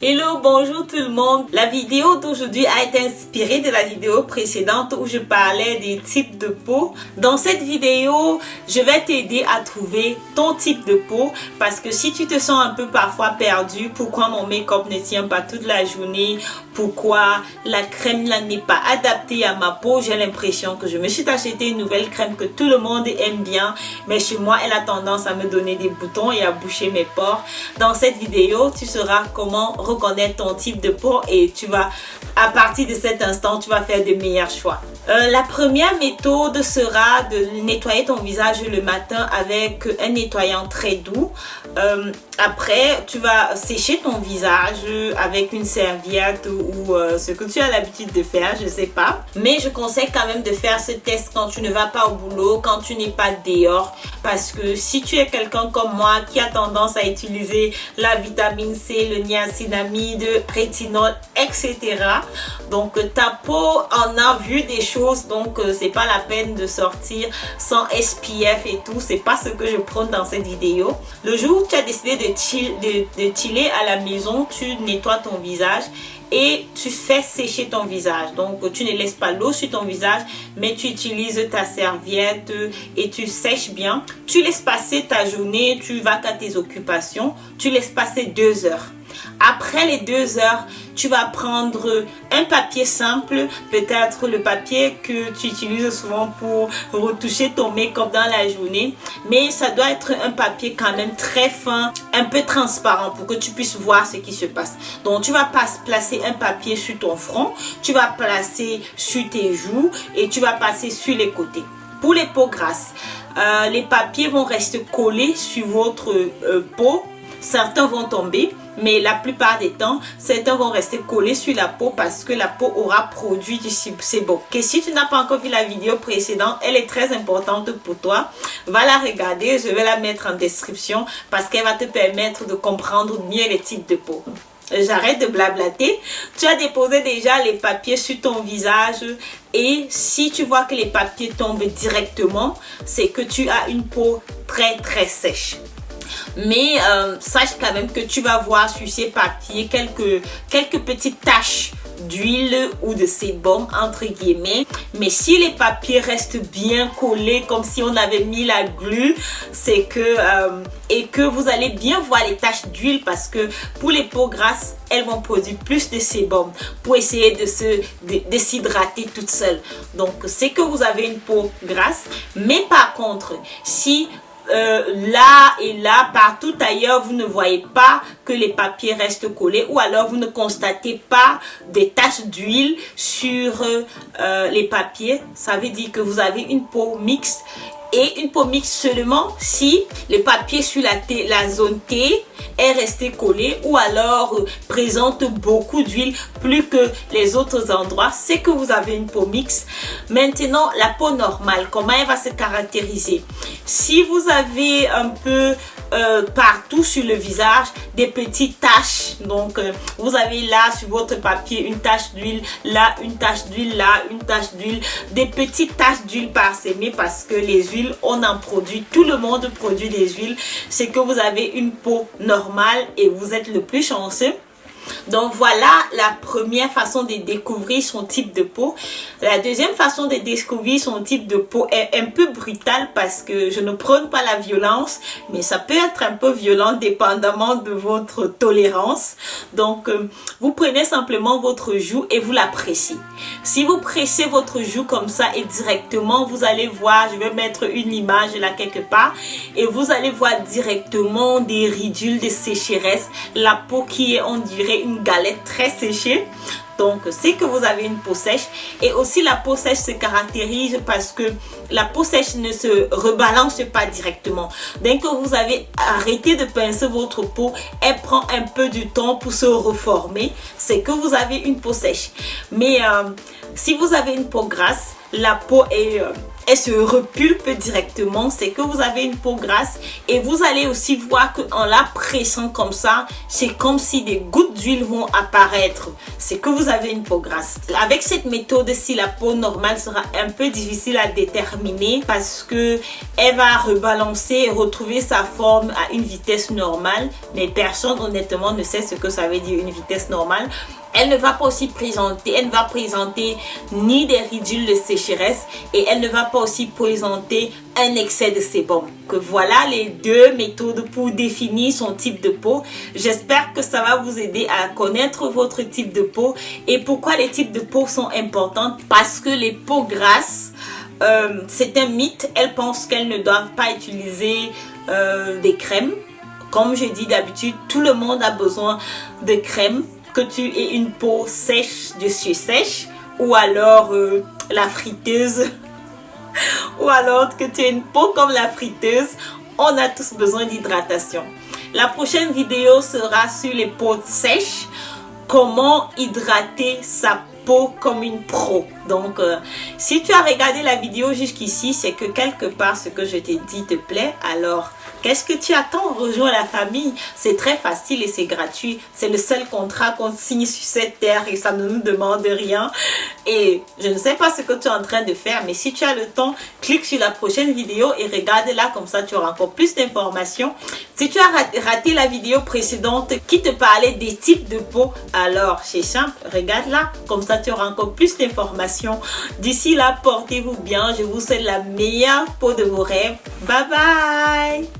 Hello, bonjour tout le monde. La vidéo d'aujourd'hui a été inspirée de la vidéo précédente où je parlais des types de peau. Dans cette vidéo, je vais t'aider à trouver ton type de peau parce que si tu te sens un peu parfois perdu, pourquoi mon make-up ne tient pas toute la journée, pourquoi la crème là n'est pas adaptée à ma peau, j'ai l'impression que je me suis acheté une nouvelle crème que tout le monde aime bien, mais chez moi elle a tendance à me donner des boutons et à boucher mes pores. Dans cette vidéo, tu sauras comment reconnaître ton type de peau et tu vas, à partir de cet instant, tu vas faire de meilleurs choix. La première méthode sera de nettoyer ton visage le matin avec un nettoyant très doux. Après, tu vas sécher ton visage avec une serviette ou ce que tu as l'habitude de faire, je sais pas. Mais je conseille quand même de faire ce test quand tu ne vas pas au boulot, quand tu n'es pas dehors. Parce que si tu es quelqu'un comme moi qui a tendance à utiliser la vitamine C, le niacinamide, rétinol, etc. Donc ta peau en a vu des choses, donc c'est pas la peine de sortir sans SPF et tout. C'est pas ce que je prône dans cette vidéo. Le jour où tu as décidé de chiller à la maison, tu nettoies ton visage et tu fais sécher ton visage. Donc tu ne laisses pas l'eau sur ton visage, mais tu utilises ta serviette et tu sèches bien. Tu laisses passer ta journée, tu vas à tes occupations, tu laisses passer 2 heures. Après les 2 heures, tu vas prendre un papier simple, peut-être le papier que tu utilises souvent pour retoucher ton make-up dans la journée. Mais ça doit être un papier quand même très fin, un peu transparent pour que tu puisses voir ce qui se passe. Donc tu vas placer un papier sur ton front, tu vas placer sur tes joues et tu vas passer sur les côtés. Pour les peaux grasses, les papiers vont rester collés sur votre peau. Certains vont tomber, mais la plupart des temps, certains vont rester collés sur la peau parce que la peau aura produit du sébum. Et si tu n'as pas encore vu la vidéo précédente, elle est très importante pour toi. Va la regarder, je vais la mettre en description parce qu'elle va te permettre de comprendre mieux les types de peau. J'arrête de blablater. Tu as déposé déjà les papiers sur ton visage et si tu vois que les papiers tombent directement, c'est que tu as une peau très sèche. Mais sache quand même que tu vas voir sur ces papiers quelques petites taches d'huile ou de sébum entre guillemets. Mais si les papiers restent bien collés comme si on avait mis la glu, c'est que et que vous allez bien voir les taches d'huile parce que pour les peaux grasses, elles vont produire plus de sébum pour essayer de s'hydrater toutes seules. Donc c'est que vous avez une peau grasse. Mais par contre, si là et là, partout ailleurs, vous ne voyez pas que les papiers restent collés ou alors vous ne constatez pas des taches d'huile sur les papiers, ça veut dire que vous avez une peau mixte. Et une peau mixte seulement si le papier sur la zone T est resté collé ou alors présente beaucoup d'huile plus que les autres endroits, c'est que vous avez une peau mixte. Maintenant, la peau normale, comment elle va se caractériser? Si vous avez un peu partout sur le visage des petites taches, donc vous avez là sur votre papier une tache d'huile, là une tache d'huile, là une tache d'huile, des petites taches d'huile parsemées parce que les huiles on en produit, tout le monde produit des huiles, c'est que vous avez une peau normale et vous êtes le plus chanceux. Donc voilà la première façon de découvrir son type de peau. La deuxième façon de découvrir son type de peau est un peu brutale parce que je ne prône pas la violence, mais ça peut être un peu violent dépendamment de votre tolérance. Donc vous prenez simplement votre joue et vous la pressez. Si vous pressez votre joue comme ça et directement, vous allez voir, je vais mettre une image là quelque part et vous allez voir directement des ridules de sécheresse, la peau qui est, on dirait, une galette très séchée. Donc c'est que vous avez une peau sèche. Et aussi la peau sèche se caractérise parce que la peau sèche ne se rebalance pas directement. Dès que vous avez arrêté de pincer votre peau, elle prend un peu du temps pour se reformer. C'est que vous avez une peau sèche. Mais si vous avez une peau grasse, la peau est elle se repulpe directement, c'est que vous avez une peau grasse. Et vous allez aussi voir qu'en la pressant comme ça, c'est comme si des gouttes d'huile vont apparaître. C'est que vous avez une peau grasse. Avec cette méthode, si la peau normale sera un peu difficile à déterminer parce que elle va rebalancer et retrouver sa forme à une vitesse normale. Mais personne honnêtement ne sait ce que ça veut dire une vitesse normale. Elle ne va pas aussi présenter, elle ne va présenter ni des ridules de sécheresse et elle ne va pas aussi présenter un excès de sébum. Que voilà les deux méthodes pour définir son type de peau. J'espère que ça va vous aider à connaître votre type de peau. Et pourquoi les types de peau sont importants? Parce que les peaux grasses, c'est un mythe. Elles pensent qu'elles ne doivent pas utiliser des crèmes. Comme je dis d'habitude, tout le monde a besoin de crème. Que tu aies une peau sèche dessus sèche ou alors la friteuse ou alors que tu aies une peau comme la friteuse, on a tous besoin d'hydratation. La prochaine vidéo sera sur les peaux sèches, comment hydrater sa peau comme une pro. Donc si tu as regardé la vidéo jusqu'ici, c'est que quelque part ce que je t'ai dit te plaît. Alors qu'est-ce que tu attends? Rejoins la famille. C'est très facile et c'est gratuit. C'est le seul contrat qu'on signe sur cette terre et ça ne nous demande rien. Et je ne sais pas ce que tu es en train de faire, mais si tu as le temps, clique sur la prochaine vidéo et regarde-la, comme ça tu auras encore plus d'informations. Si tu as raté la vidéo précédente qui te parlait des types de peau, alors c'est simple, regarde-la, comme ça tu auras encore plus d'informations. D'ici là, portez-vous bien. Je vous souhaite la meilleure peau de vos rêves. Bye bye!